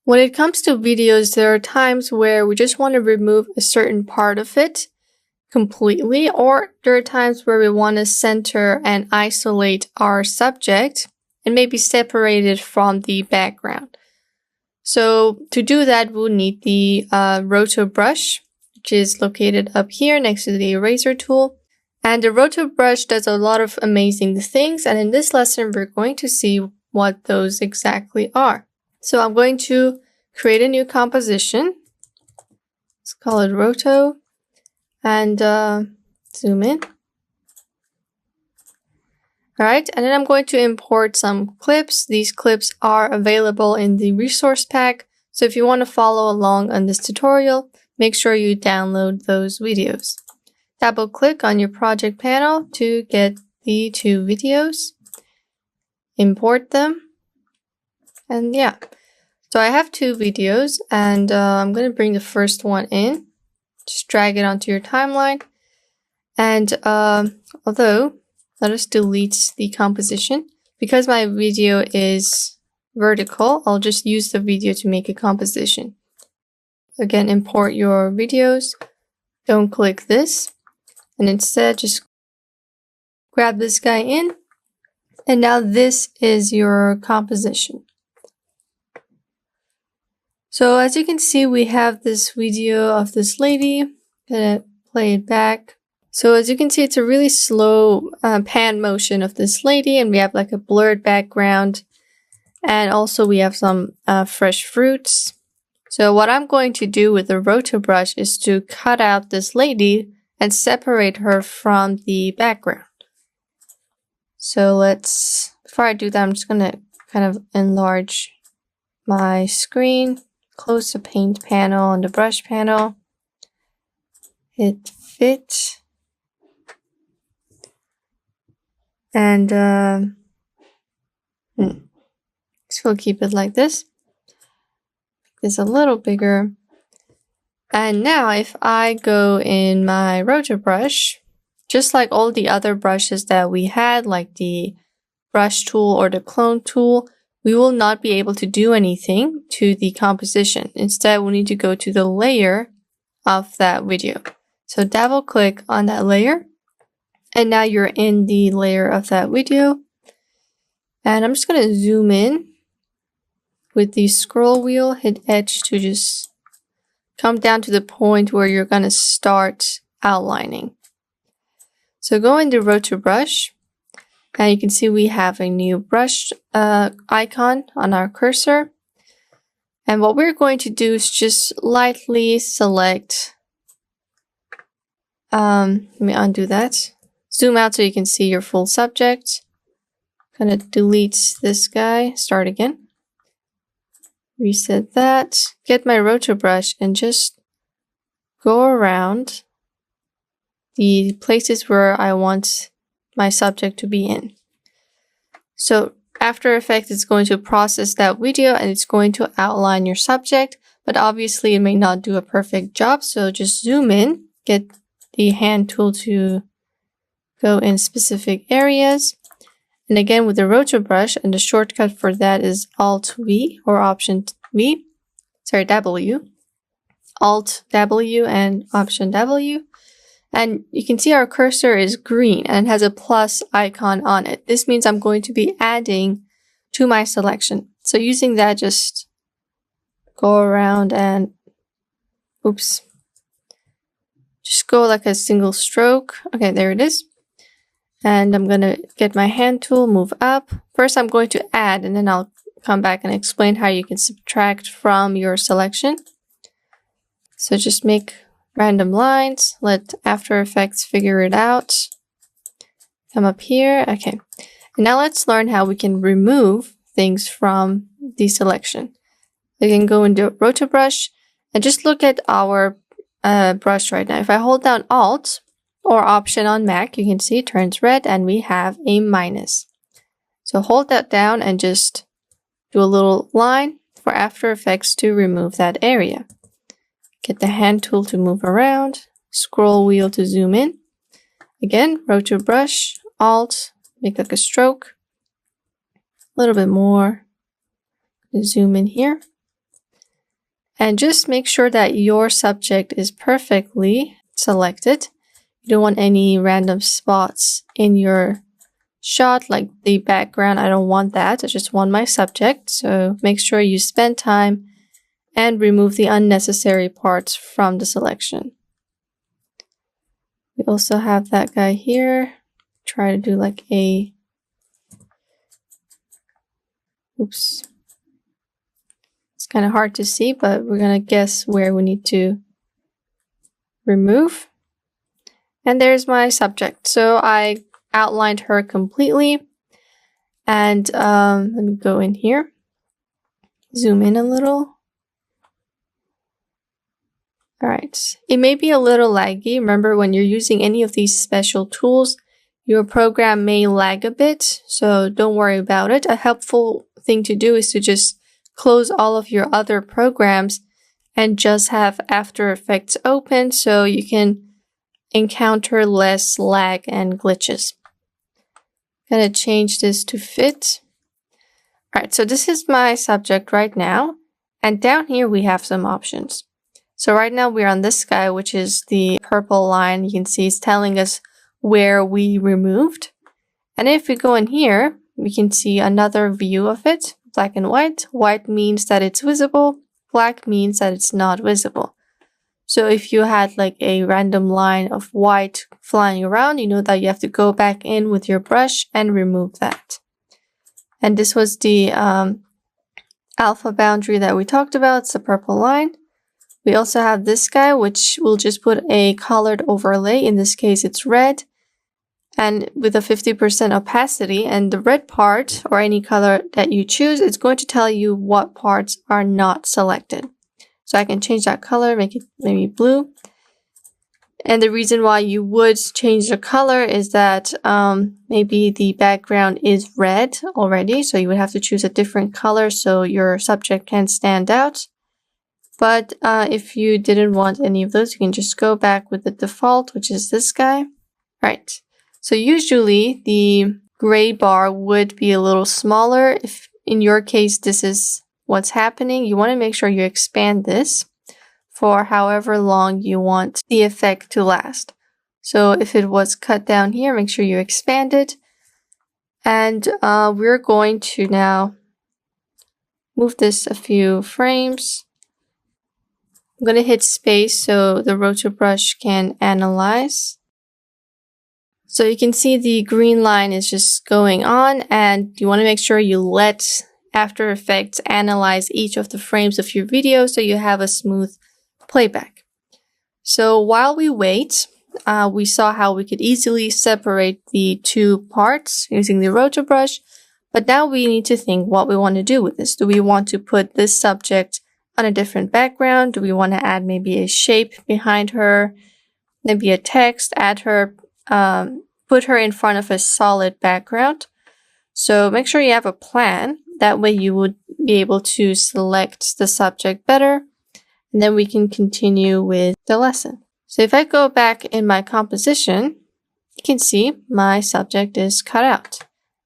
When it comes to videos, there are times where we just want to remove a certain part of it completely, or there are times where we want to center and isolate our subject and maybe separate it from the background. So to do that, we'll need the Roto Brush, which is located up here next to the eraser tool. And the Roto Brush does a lot of amazing things, and in this lesson, we're going to see what those exactly are. So I'm going to create a new composition. Let's call it Roto, and zoom in. All right, and then I'm going to import some clips. These clips are available in the resource pack. So if you want to follow along on this tutorial, make sure you download those videos. Double click on your project panel to get the two videos. Import them. And yeah, so I have two videos, and I'm going to bring the first one in. Just drag it onto your timeline. And although, let us delete the composition. Because my video is vertical, I'll just use the video to make a composition. Again, import your videos. Don't click this. And instead, just grab this guy in. And now this is your composition. So as you can see, we have this video of this lady. I'm gonna play it back. So as you can see, it's a really slow pan motion of this lady, and we have like a blurred background. And also we have some fresh fruits. So what I'm going to do with the Roto Brush is to cut out this lady and separate her from the background. So before I do that, I'm just gonna kind of enlarge my screen. Close the paint panel on the brush panel. Hit fit. And so we'll keep it like this. Make this a little bigger. And now if I go in my Roto Brush, just like all the other brushes that we had, like the brush tool or the clone tool, we will not be able to do anything to the composition. Instead, we need to go to the layer of that video. So double click on that layer. And now you're in the layer of that video. And I'm just going to zoom in with the scroll wheel, hit edge to just come down to the point where you're going to start outlining. So go into Roto Brush. And you can see we have a new brush icon on our cursor. And what we're going to do is just lightly select. Let me undo that. Zoom out so you can see your full subject. Gonna delete this guy. Start again. Reset that. Get my Roto Brush and just go around the places where I want my subject to be in. So After Effects is going to process that video and it's going to outline your subject, but obviously it may not do a perfect job. So just zoom in, get the hand tool to go in specific areas. And again with the Roto Brush, and the shortcut for that is Alt V or Option V. Sorry, W. Alt W and Option W. And you can see our cursor is green and it has a plus icon on it. This means I'm going to be adding to my selection. So using that, just go around and, oops, just go like a single stroke. Okay, there it is. And I'm going to get my hand tool, move up. First, I'm going to add, and then I'll come back and explain how you can subtract from your selection. So just make random lines, let After Effects figure it out. Come up here, okay. And now let's learn how we can remove things from the selection. We can go into Roto Brush and just look at our brush right now. If I hold down Alt or Option on Mac, you can see it turns red and we have a minus. So hold that down and just do a little line for After Effects to remove that area. Get the hand tool to move around, scroll wheel to zoom in. Again, Roto Brush, Alt, make like a stroke. A little bit more. Zoom in here. And just make sure that your subject is perfectly selected. You don't want any random spots in your shot, like the background. I don't want that. I just want my subject. So make sure you spend time and remove the unnecessary parts from the selection. We also have that guy here. Try to do like a, oops. It's kind of hard to see, but we're going to guess where we need to remove. And there's my subject. So I outlined her completely. And let me go in here. Zoom in a little. All right. It may be a little laggy. Remember, when you're using any of these special tools, your program may lag a bit. So don't worry about it. A helpful thing to do is to just close all of your other programs and just have After Effects open so you can encounter less lag and glitches. Gonna change this to fit. All right, so this is my subject right now. And down here we have some options. So right now we're on this guy, which is the purple line. You can see it's telling us where we removed. And if we go in here, we can see another view of it, black and white. White means that it's visible. Black means that it's not visible. So if you had like a random line of white flying around, you know that you have to go back in with your brush and remove that. And this was the alpha boundary that we talked about. It's the purple line. We also have this guy, which we'll just put a colored overlay. In this case, it's red. And with a 50% opacity, and the red part, or any color that you choose, it's going to tell you what parts are not selected. So I can change that color, make it maybe blue. And the reason why you would change the color is that maybe the background is red already, so you would have to choose a different color so your subject can stand out. But if you didn't want any of those, you can just go back with the default, which is this guy. Right. So usually the gray bar would be a little smaller. If in your case this is what's happening, you want to make sure you expand this for however long you want the effect to last. So if it was cut down here, make sure you expand it. And we're going to now move this a few frames. I'm going to hit space so the Roto Brush can analyze. So you can see the green line is just going on, and you want to make sure you let After Effects analyze each of the frames of your video so you have a smooth playback. So while we wait, we saw how we could easily separate the two parts using the Roto Brush, but now we need to think what we want to do with this. Do we want to put this subject on a different background? Do we want to add maybe a shape behind her, maybe a text, add her, put her in front of a solid background? So make sure you have a plan. That way you would be able to select the subject better, and then we can continue with the lesson. So if I go back in my composition, you can see my subject is cut out.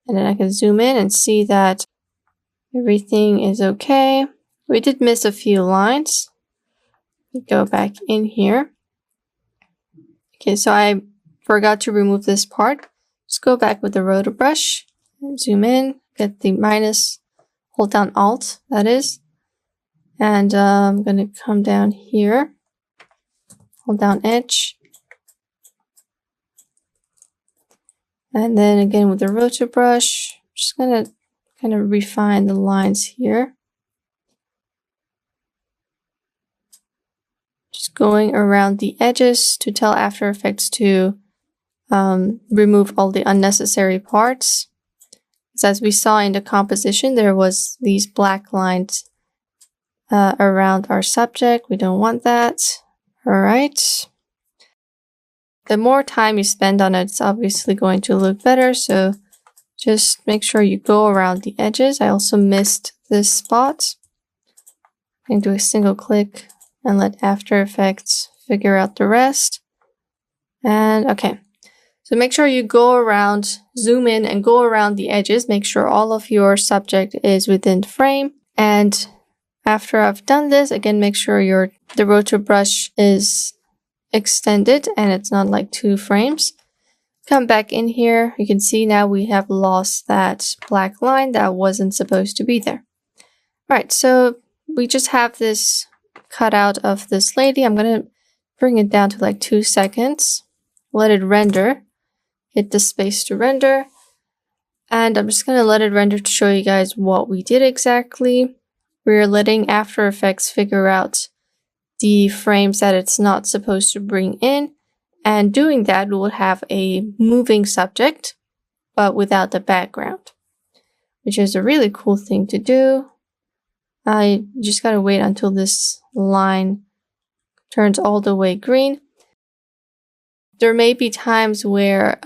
And then I can zoom in and see that everything is okay. We did miss a few lines. Go back in here. Okay, so I forgot to remove this part. Just go back with the Roto Brush, zoom in, get the minus, hold down Alt, that is. And I'm going to come down here, hold down Edge. And then again with the Roto Brush, just going to kind of refine the lines here. Just going around the edges to tell After Effects to remove all the unnecessary parts. So as we saw in the composition, there was these black lines around our subject. We don't want that. All right. The more time you spend on it, it's obviously going to look better. So just make sure you go around the edges. I also missed this spot. I can do a single click and let After Effects figure out the rest. And okay. So make sure you go around, zoom in and go around the edges. Make sure all of your subject is within frame. And after I've done this, again, make sure the Roto Brush is extended and it's not like 2 frames. Come back in here. You can see now we have lost that black line that wasn't supposed to be there. Alright, so we just have this cutout of this lady. I'm going to bring it down to like 2 seconds. Let it render. Hit the space to render. And I'm just going to let it render to show you guys what we did exactly. We're letting After Effects figure out the frames that it's not supposed to bring in. And doing that, we will have a moving subject, but without the background, which is a really cool thing to do. I just gotta wait until this line turns all the way green. There may be times where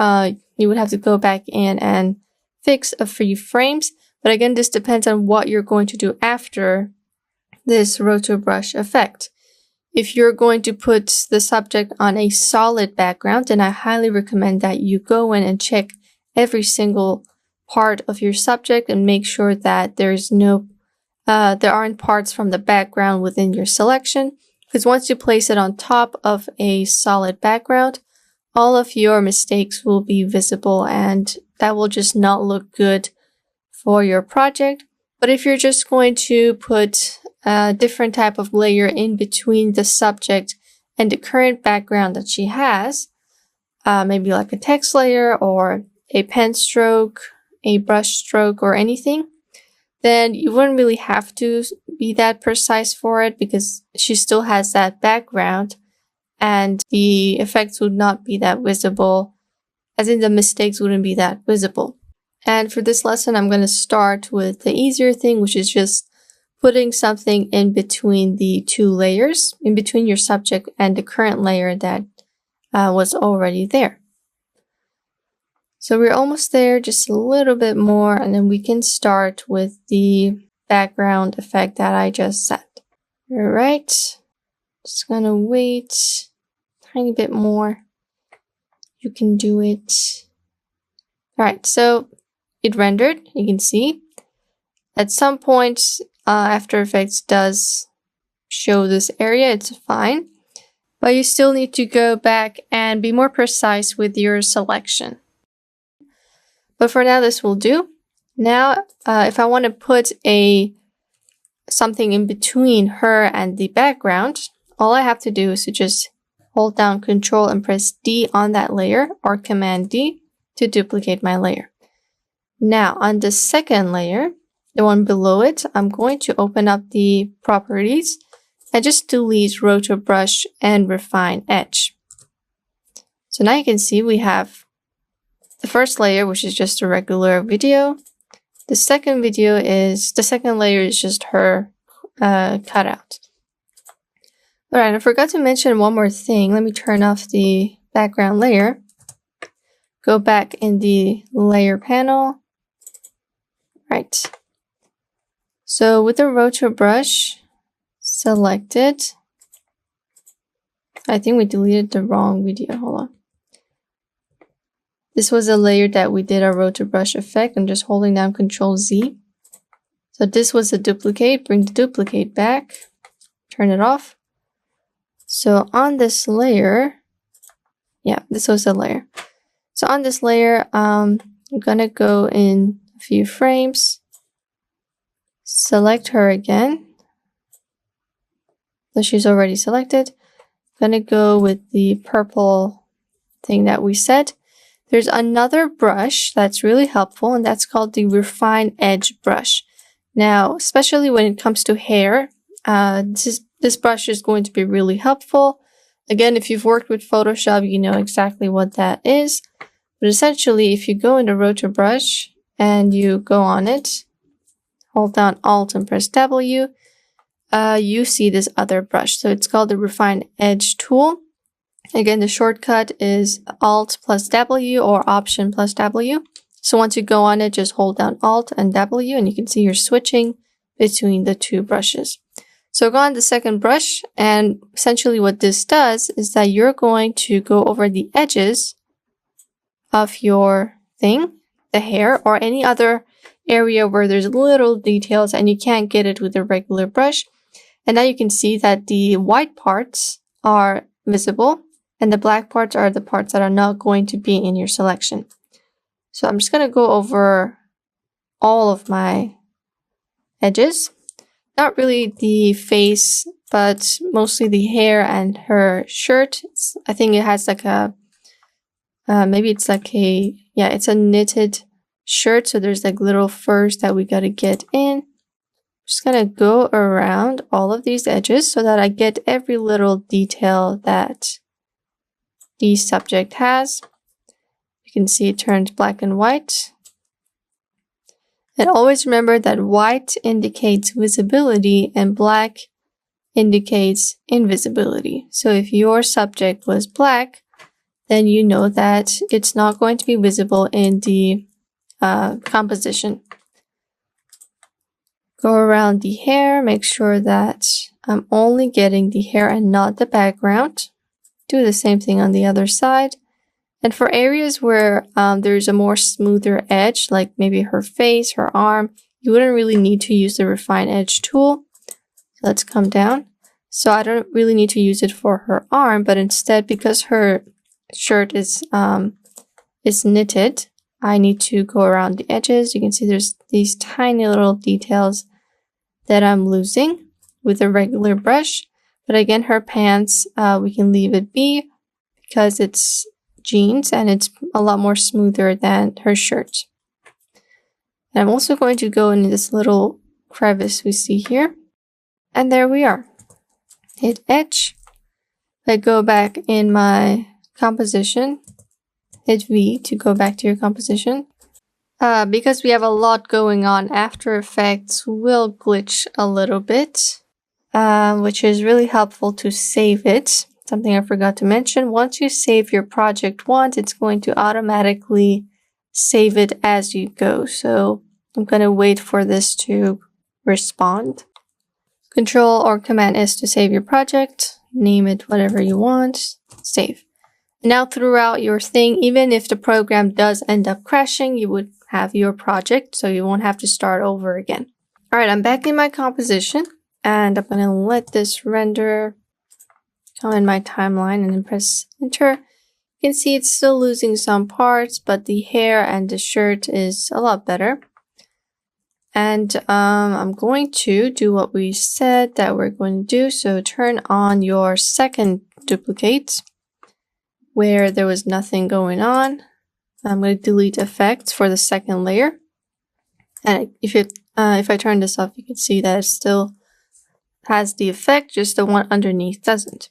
you would have to go back in and fix a few frames, but again, this depends on what you're going to do after this Roto Brush effect. If you're going to put the subject on a solid background, then I highly recommend that you go in and check every single part of your subject and make sure that there aren't parts from the background within your selection. Because once you place it on top of a solid background, all of your mistakes will be visible and that will just not look good for your project. But if you're just going to put a different type of layer in between the subject and the current background that she has, maybe like a text layer or a pen stroke, a brush stroke, or anything, then you wouldn't really have to be that precise for it because she still has that background and the effects would not be that visible, as in the mistakes wouldn't be that visible. And for this lesson, I'm going to start with the easier thing, which is just putting something in between the 2 layers, in between your subject and the current layer that was already there. So we're almost there, just a little bit more, and then we can start with the background effect that I just set. All right, just gonna wait a tiny bit more. You can do it. All right, so it rendered, you can see. At some point, After Effects does show this area, it's fine. But you still need to go back and be more precise with your selection. But for now, this will do. Now, if I want to put something in between her and the background, all I have to do is to just hold down Control and press D on that layer, or Command D to duplicate my layer. Now, on the second layer, the one below it, I'm going to open up the properties and just delete Roto Brush and Refine Edge. So now you can see we have the first layer, which is just a regular video. The second layer is just her cutout. Alright, I forgot to mention one more thing. Let me turn off the background layer. Go back in the layer panel. Right. So with the Roto Brush selected, I think we deleted the wrong video. Hold on. This was a layer that we did our Roto Brush effect. I'm just holding down Control Z. So this was a duplicate. Bring the duplicate back. Turn it off. So on this layer, yeah, this was the layer. So on this layer, I'm gonna go in a few frames. Select her again. So she's already selected. I'm gonna go with the purple thing that we set. There's another brush that's really helpful, and that's called the Refine Edge brush. Now, especially when it comes to hair, this brush is going to be really helpful. Again, if you've worked with Photoshop, you know exactly what that is. But essentially, if you go into Roto Brush and you go on it, hold down Alt and press W, you see this other brush. So it's called the Refine Edge tool. Again, the shortcut is Alt plus W or Option plus W. So once you go on it, just hold down Alt and W, and you can see you're switching between the 2 brushes. So go on the second brush, and essentially what this does is that you're going to go over the edges of your thing, the hair, or any other area where there's little details and you can't get it with a regular brush. And now you can see that the white parts are visible and the black parts are the parts that are not going to be in your selection. So I'm just going to go over all of my edges. Not really the face, but mostly the hair and her shirt. I think it has like a, maybe it's like a, yeah, it's a knitted shirt. So there's like little furs that we got to get in. Just gonna go around all of these edges so that I get every little detail that the subject has. You can see it turns black and white. And always remember that white indicates visibility and black indicates invisibility. So if your subject was black, then you know that it's not going to be visible in the composition. Go around the hair, make sure that I'm only getting the hair and not the background. Do the same thing on the other side. And for areas where there's a more smoother edge, like maybe her face, her arm, you wouldn't really need to use the Refine Edge tool. So let's come down. So I don't really need to use it for her arm, but instead, because her shirt is knitted, I need to go around the edges. You can see there's these tiny little details that I'm losing with a regular brush. But again, her pants, we can leave it be because it's jeans and it's a lot more smoother than her shirt. And I'm also going to go in this little crevice we see here. And there we are. Hit Edge. I go back in my composition. Hit V to go back to your composition. Because we have a lot going on, After Effects will glitch a little bit, which is really helpful to save it. Something I forgot to mention, once you save your project once, it's going to automatically save it as you go. So I'm going to wait for this to respond. Control or Command S to save your project. Name it whatever you want. Save. Now throughout your thing, even if the program does end up crashing, you would have your project, so you won't have to start over again. All right, I'm back in my composition, and I'm going to let this render come in my timeline and then press enter. You can see it's still losing some parts, but the hair and the shirt is a lot better. And I'm going to do what we said that we're going to do. So turn on your second duplicate where there was nothing going on. I'm going to delete effects for the second layer. And if I turn this off, you can see that it still has the effect, just the one underneath doesn't.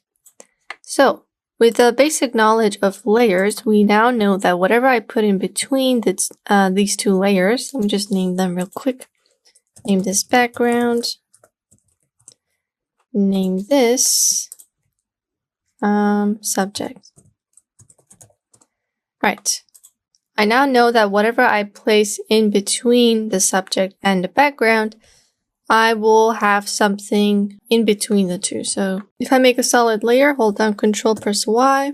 So with the basic knowledge of layers, we now know that whatever I put in between these two layers, let me just name them real quick. Name this background. Name this subject. Right. I now know that whatever I place in between the subject and the background, I will have something in between the two. So if I make a solid layer, hold down Control, press Y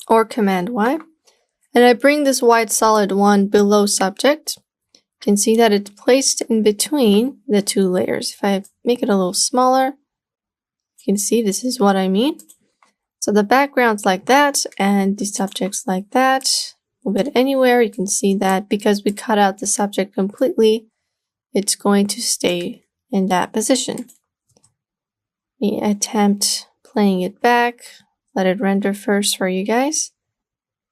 or Command Y, and I bring this white solid one below subject, you can see that it's placed in between the two layers. If I make it a little smaller, you can see this is what I mean. So the background's like that and the subject's like that. Move it anywhere, you can see that because we cut out the subject completely, it's going to stay in that position. We attempt playing it back. Let it render first for you guys.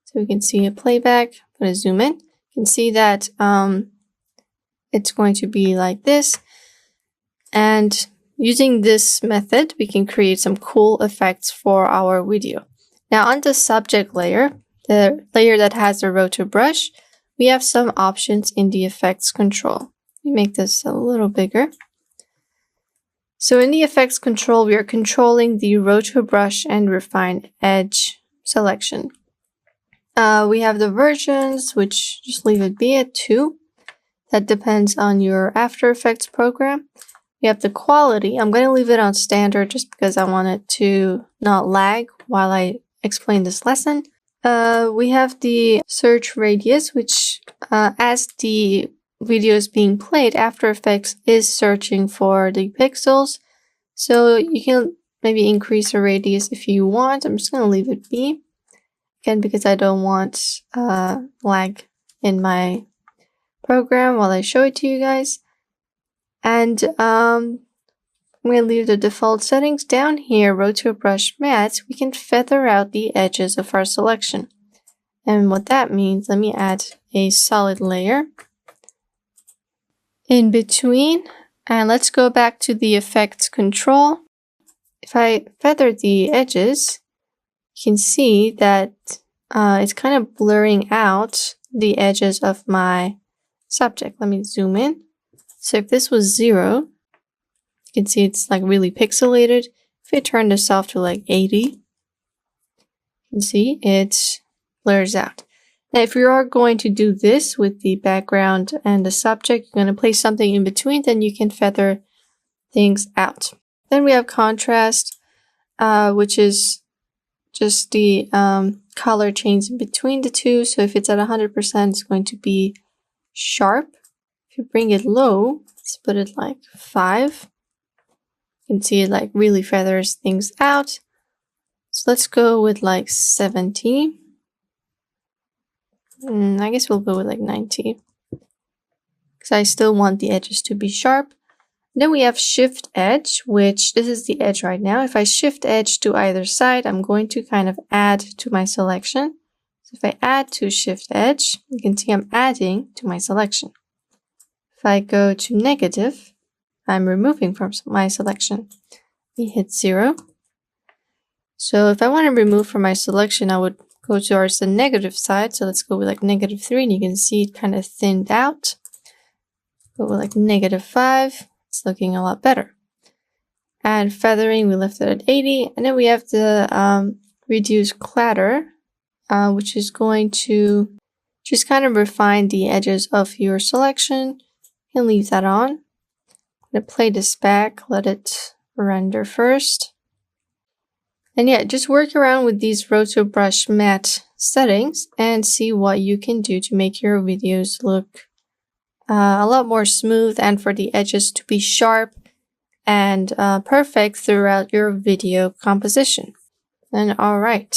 So we can see a playback. I'm going to zoom in. You can see that it's going to be like this. And using this method, we can create some cool effects for our video. Now on the subject layer, the layer that has the Roto Brush, we have some options in the effects control. Let me make this a little bigger. So in the effects control, we are controlling the Roto Brush and Refine Edge selection. We have the versions, which just leave it be at 2. That depends on your After Effects program. We have the quality. I'm going to leave it on standard just because I want it to not lag while I explain this lesson. We have the search radius, which as the video is being played, After Effects is searching for the pixels. So you can maybe increase the radius if you want. I'm just going to leave it be. Again, because I don't want lag in my program while I show it to you guys. And I'm going to leave the default settings. Down here, Roto Brush Matte, we can feather out the edges of our selection. And what that means, let me add a solid layer in between. And let's go back to the effects control. If I feather the edges, you can see that it's kind of blurring out the edges of my subject. Let me zoom in. So if this was 0, you can see it's like really pixelated. If I turn this off to like 80, you can see it blurs out. Now, if you are going to do this with the background and the subject, you're going to place something in between, then you can feather things out. Then we have contrast, which is just the color change in between the two. So if it's at 100%, it's going to be sharp. If you bring it low, let's put it like 5. You can see it like really feathers things out. So let's go with like 70. I guess we'll go with like 90. Because I still want the edges to be sharp. Then we have shift edge, which this is the edge right now. If I shift edge to either side, I'm going to kind of add to my selection. So if I add to shift edge, you can see I'm adding to my selection. If I go to negative, I'm removing from my selection. We hit 0. So if I want to remove from my selection, I would go towards the negative side. So let's go with like -3, and you can see it kind of thinned out. Go with like -5. It's looking a lot better. And feathering, we left it at 80. And then we have the reduce clatter, which is going to just kind of refine the edges of your selection. You can leave that on. I'm going to play this back, let it render first. And yeah, just work around with these Roto Brush Matte settings and see what you can do to make your videos look a lot more smooth and for the edges to be sharp and perfect throughout your video composition. And alright,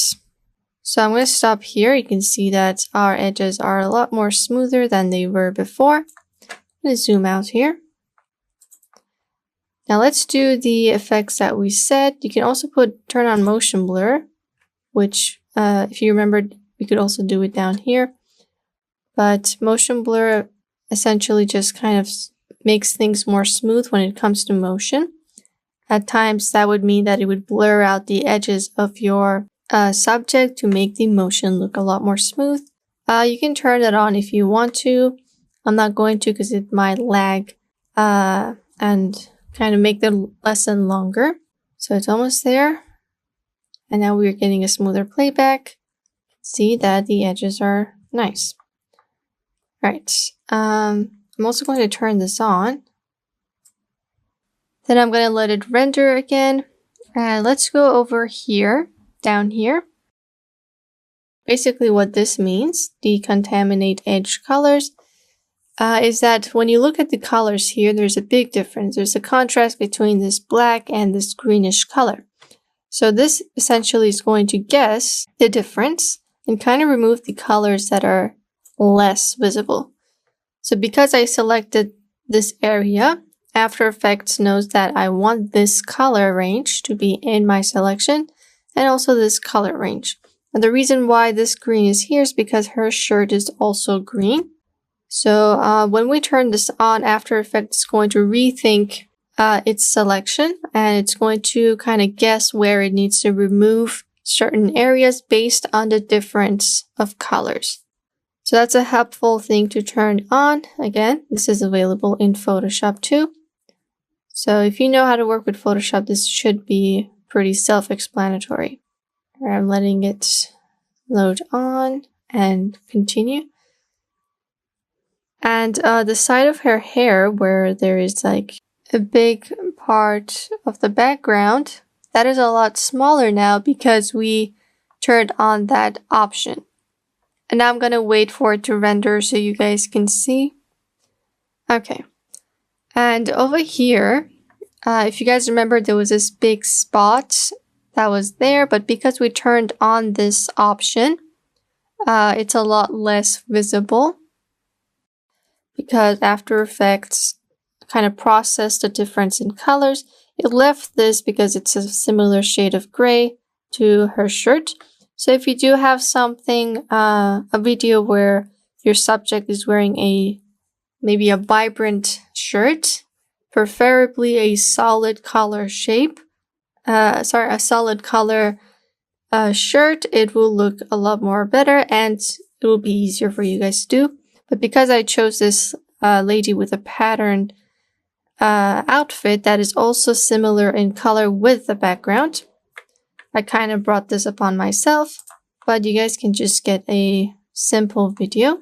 so I'm going to stop here. You can see that our edges are a lot more smoother than they were before. I'm going to zoom out here. Now let's do the effects that we said. You can also turn on motion blur, which if you remember, we could also do it down here. But motion blur essentially just kind of makes things more smooth when it comes to motion. At times that would mean that it would blur out the edges of your subject to make the motion look a lot more smooth. You can turn that on if you want to. I'm not going to because it might lag and kind of make the lesson longer. So it's almost there. And now we're getting a smoother playback. See that the edges are nice. Right. I'm also going to turn this on. Then I'm going to let it render again. And let's go over here, down here. Basically what this means, decontaminate edge colors, is that when you look at the colors here, there's a big difference. There's a contrast between this black and this greenish color. So this essentially is going to guess the difference and kind of remove the colors that are less visible. So because I selected this area, After Effects knows that I want this color range to be in my selection and also this color range. And the reason why this green is here is because her shirt is also green. So when we turn this on, After Effects is going to rethink its selection, and it's going to kind of guess where it needs to remove certain areas based on the difference of colors. So that's a helpful thing to turn on. Again, this is available in Photoshop too. So if you know how to work with Photoshop, this should be pretty self-explanatory. I'm letting it load on and continue. And the side of her hair where there is like a big part of the background, that is a lot smaller now because we turned on that option. And now I'm going to wait for it to render so you guys can see. Okay. And over here, If you guys remember, there was this big spot that was there, but because we turned on this option, it's a lot less visible because After Effects kind of processed the difference in colors. It left this because it's a similar shade of gray to her shirt. So if you do have something, a video where your subject is wearing maybe a vibrant shirt, preferably a solid color shape, a solid color shirt, it will look a lot more better and it will be easier for you guys to do. But because I chose this lady with a patterned outfit that is also similar in color with the background, I kind of brought this upon myself, but you guys can just get a simple video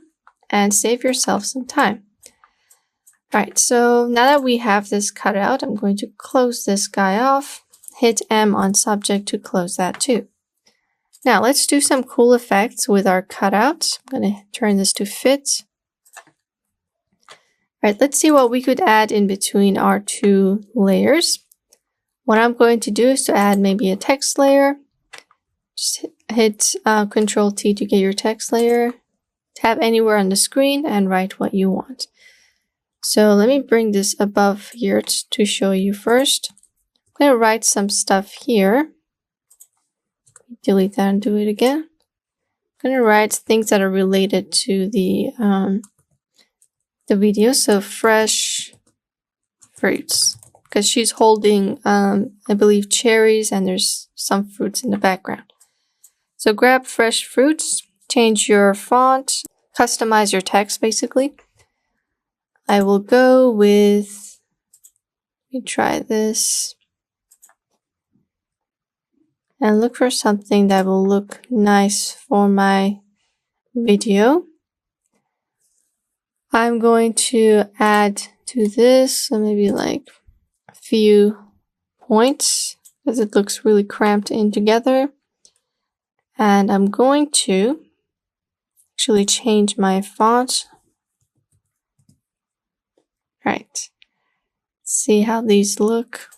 and save yourself some time. Alright, so now that we have this cut out, I'm going to close this guy off. Hit M on subject to close that too. Now let's do some cool effects with our cutout. I'm going to turn this to fit. Alright, let's see what we could add in between our two layers. What I'm going to do is to add maybe a text layer. Just hit Control T to get your text layer. Tap anywhere on the screen and write what you want. So let me bring this above here to show you first. I'm going to write some stuff here. Delete that and do it again. I'm going to write things that are related to the video. So fresh fruits, because she's holding, I believe, cherries, and there's some fruits in the background. So grab fresh fruits, change your font, customize your text basically. I will go with, let me try this, and look for something that will look nice for my video. I'm going to add to this, so maybe like a few points, because it looks really cramped in together. And I'm going to actually change my font. Right. See how these look.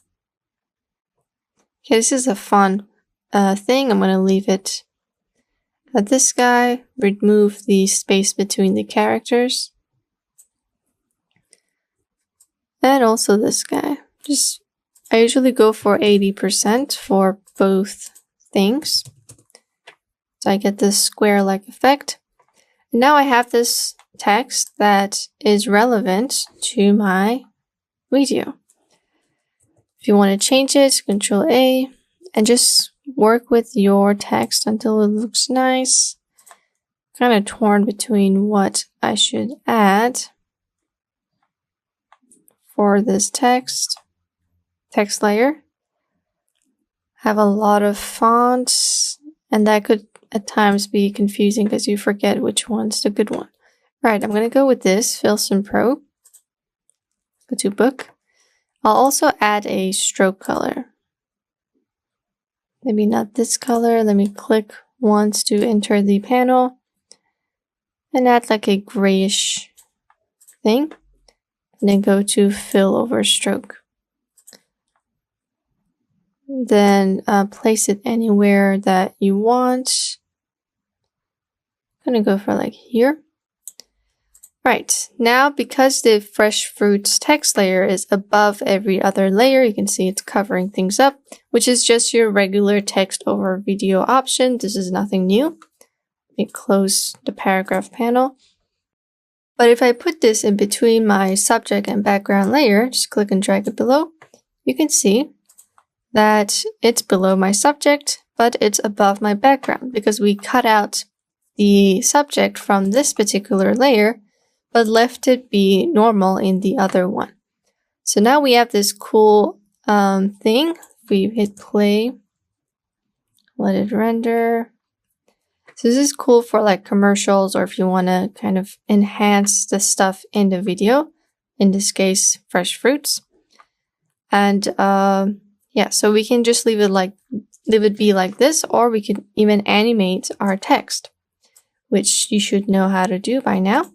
Okay, this is a fun thing. I'm going to leave it at this guy. Remove the space between the characters. And also this guy. I usually go for 80% for both things. So I get this square-like effect. And now I have this text that is relevant to my video. If you want to change it, Control A, and just work with your text until it looks nice. Kind of torn between what I should add for this text layer. Have a lot of fonts, and that could at times be confusing because you forget which one's the good one. Alright, I'm going to go with this, Filson Pro. Go to Book. I'll also add a stroke color. Maybe not this color. Let me click once to enter the panel. And add like a grayish thing. And then go to Fill over Stroke. Then place it anywhere that you want. I'm going to go for like here. Right, now because the fresh fruits text layer is above every other layer, you can see it's covering things up, which is just your regular text over video option. This is nothing new. Let me close the paragraph panel. But if I put this in between my subject and background layer, just click and drag it below, you can see that it's below my subject, but it's above my background because we cut out the subject from this particular layer, but left it be normal in the other one. So now we have this cool thing. If we hit play, let it render. So this is cool for like commercials, or if you want to kind of enhance the stuff in the video. In this case, fresh fruits. And yeah, so we can just leave it be like this, or we could even animate our text, which you should know how to do by now.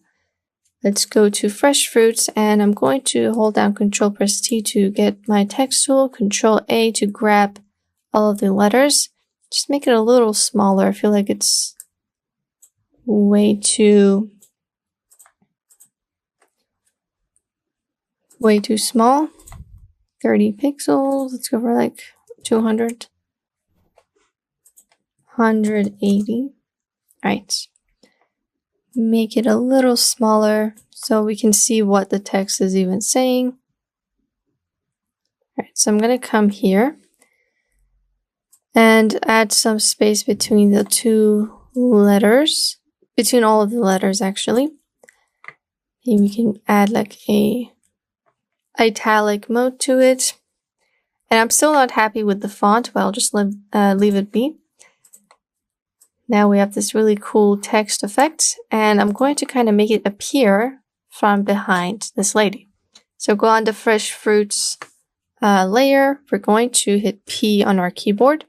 Let's go to fresh fruits, and I'm going to hold down Control press T to get my text tool, Control A to grab all of the letters. Just make it a little smaller. I feel like it's way too small. 30 pixels. Let's go for like 200. 180. Alright. Make it a little smaller so we can see what the text is even saying. Alright, so I'm going to come here and add some space between the two letters. Between all of the letters, actually. Maybe we can add like a italic mode to it. And I'm still not happy with the font, but I'll just leave it be. Now we have this really cool text effect, and I'm going to kind of make it appear from behind this lady. So go on the fresh fruits layer. We're going to hit P on our keyboard.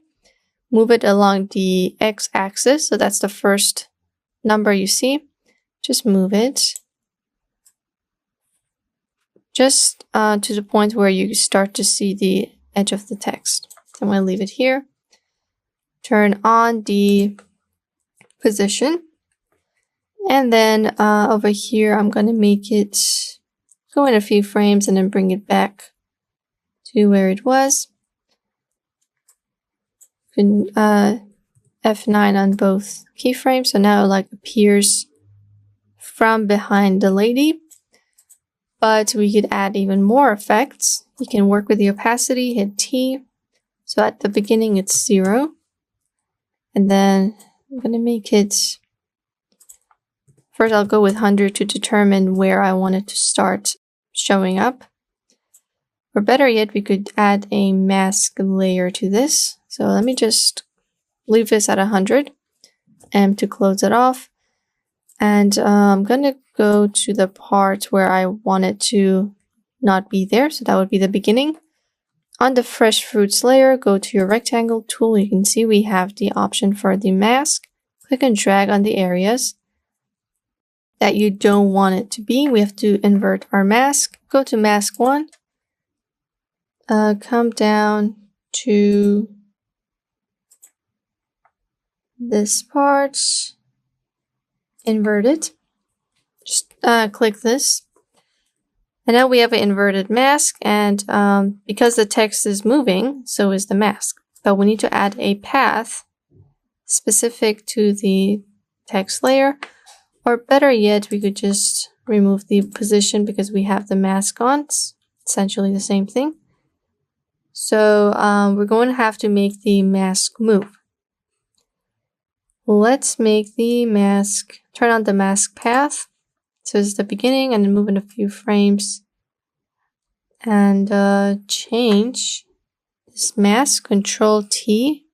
Move it along the x-axis, so that's the first number you see. Just move it. Just to the point where you start to see the edge of the text. I'm going to leave it here. Turn on the position. And then over here, I'm going to make it go in a few frames and then bring it back to where it was. F9 on both keyframes. So now it like appears from behind the lady. But we could add even more effects. You can work with the opacity, hit T. So at the beginning, it's 0. And then I'm going to make it, first I'll go with 100 to determine where I want it to start showing up. Or better yet, we could add a mask layer to this. So let me just leave this at 100 and to close it off. And I'm going to go to the part where I want it to not be there. So that would be the beginning. On the fresh fruits layer, go to your rectangle tool. You can see we have the option for the mask. Click and drag on the areas that you don't want it to be. We have to invert our mask. Go to mask 1. Come down to this part. Invert it. Just click this. And now we have an inverted mask, and because the text is moving, so is the mask. But we need to add a path specific to the text layer, or better yet, we could just remove the position because we have the mask on. It's essentially the same thing. So we're going to have to make the mask move. Let's make the mask, turn on the mask path. So this is the beginning, and then move in a few frames. And change this mask, Control T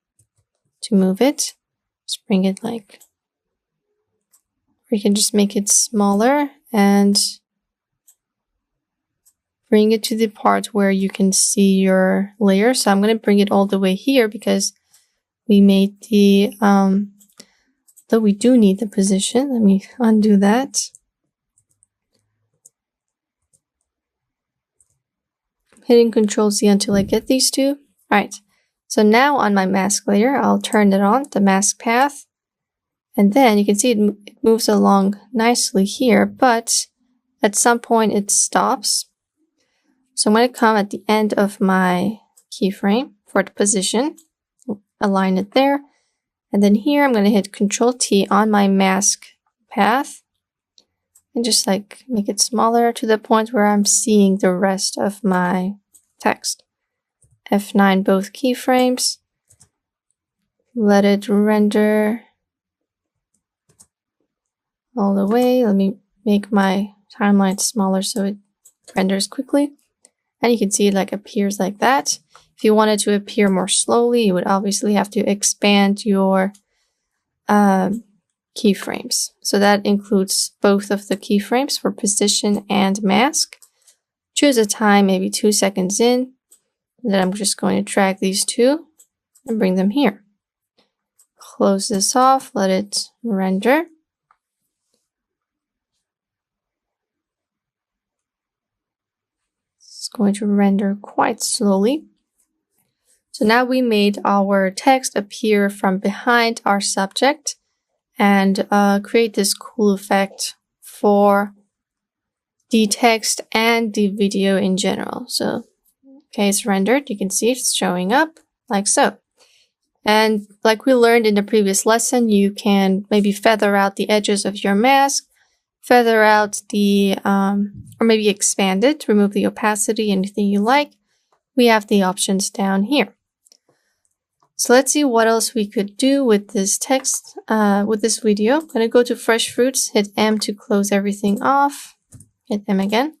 to move it. Just bring it like, or you can just make it smaller and bring it to the part where you can see your layer. So I'm going to bring it all the way here because we made the, though we do need the position. Let me undo that. Hitting Control Z until I get these two. Alright, so now on my mask layer, I'll turn it on, the mask path. And then you can see it moves along nicely here, but at some point it stops. So I'm going to come at the end of my keyframe for the position, align it there. And then here I'm going to hit Control T on my mask path. And just like make it smaller to the point where I'm seeing the rest of my text. F9 both keyframes. Let it render all the way. Let me make my timeline smaller so it renders quickly. And you can see it like appears like that. If you wanted to appear more slowly, you would obviously have to expand your keyframes. So that includes both of the keyframes for position and mask. Choose a time, maybe 2 seconds in. Then I'm just going to drag these two and bring them here. Close this off, let it render. going to render quite slowly. So now we made our text appear from behind our subject and create this cool effect for the text and the video in general. So, okay, it's rendered. You can see it's showing up like so. And like we learned in the previous lesson, you can maybe feather out the edges of your mask, feather out the, or maybe expand it, remove the opacity, anything you like. We have the options down here. So let's see what else we could do with this text, with this video. I'm going to go to Fresh Fruits, hit M to close everything off, hit M again.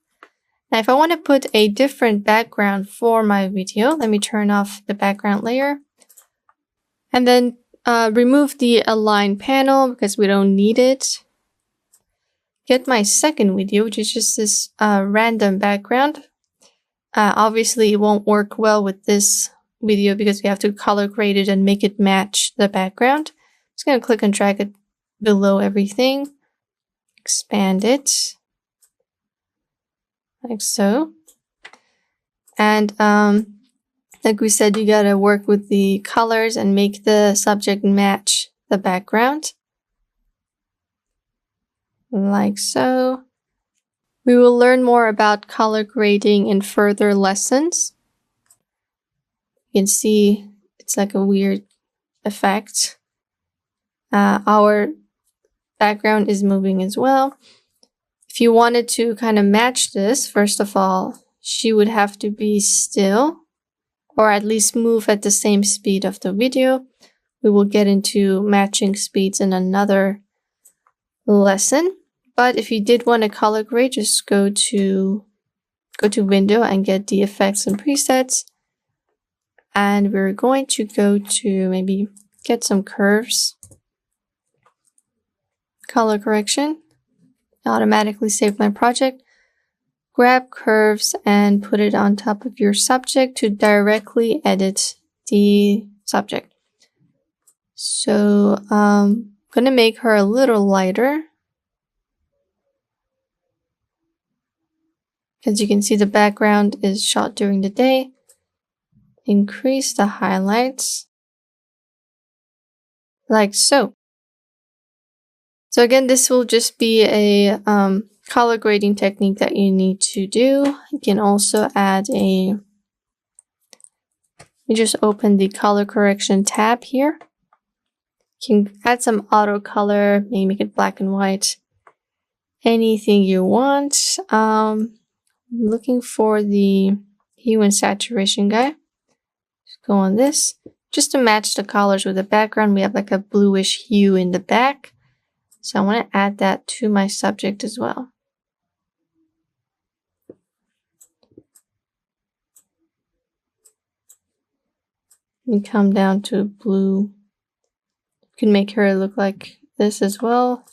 Now if I want to put a different background for my video, let me turn off the background layer. And then remove the Align panel because we don't need it. Get my second video, which is just this random background. Obviously, it won't work well with this video because we have to color grade it and make it match the background. I'm just going to click and drag it below everything. Expand it. Like so. And like we said, you gotta work with the colors and make the subject match the background. Like so. We will learn more about color grading in further lessons. You can see it's like a weird effect. Our background is moving as well. If you wanted to kind of match this, first of all, she would have to be still, or at least move at the same speed of the video. We will get into matching speeds in another lesson. But if you did want to color grade, just go to Window and get the effects and presets. And we're going to go to maybe get some curves. Color correction. Automatically save my project. Grab curves and put it on top of your subject to directly edit the subject. So I'm going to make her a little lighter. As you can see, the background is shot during the day. Increase the highlights. Like so. So again, this will just be a color grading technique that you need to do. You can also add a, you just open the color correction tab here. You can add some auto color, maybe make it black and white. Anything you want. I'm looking for the hue and saturation guy. Just go on this. Just to match the colors with the background, we have like a bluish hue in the back. So I want to add that to my subject as well. You come down to blue. You can make her look like this as well.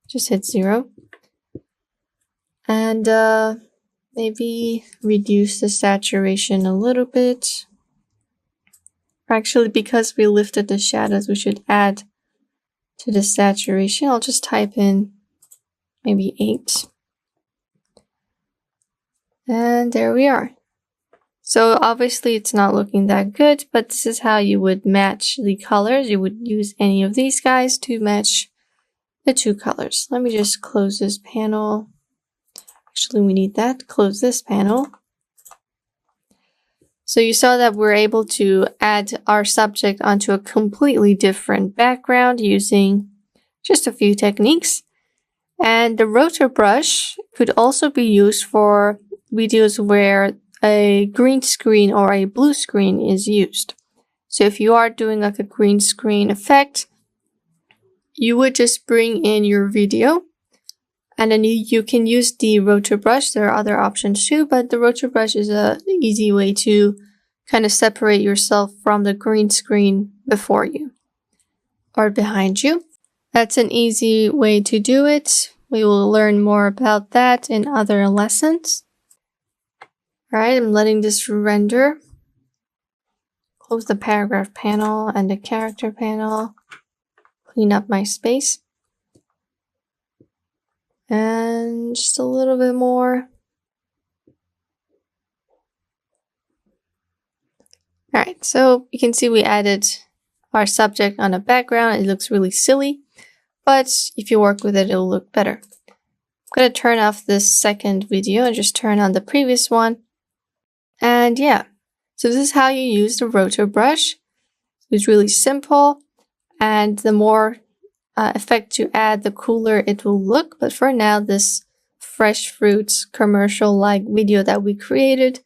Just hit 0. And maybe reduce the saturation a little bit. Actually, because we lifted the shadows, we should add to the saturation. I'll just type in maybe 8. And there we are. So obviously it's not looking that good, but this is how you would match the colors. You would use any of these guys to match the two colors. Let me just close this panel. Actually, we need that. Close this panel. So you saw that we're able to add our subject onto a completely different background using just a few techniques. And the Roto Brush could also be used for videos where a green screen or a blue screen is used. So if you are doing like a green screen effect, you would just bring in your video and then you can use the Roto Brush. There are other options too, but the Roto Brush is an easy way to kind of separate yourself from the green screen before you or behind you. That's an easy way to do it. We will learn more about that in other lessons. Alright, I'm letting this render. Close the paragraph panel and the character panel. Clean up my space. And just a little bit more. Alright, so you can see we added our subject on a background. It looks really silly, but if you work with it, it'll look better. I'm going to turn off this second video and just turn on the previous one. And yeah, so this is how you use the Roto Brush. It's really simple, and the more effect you add, the cooler it will look. But for now, this fresh fruits commercial-like video that we created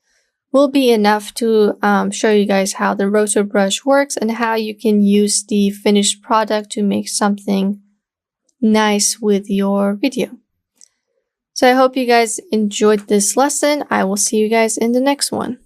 will be enough to show you guys how the Roto Brush works and how you can use the finished product to make something nice with your video. So I hope you guys enjoyed this lesson. I will see you guys in the next one.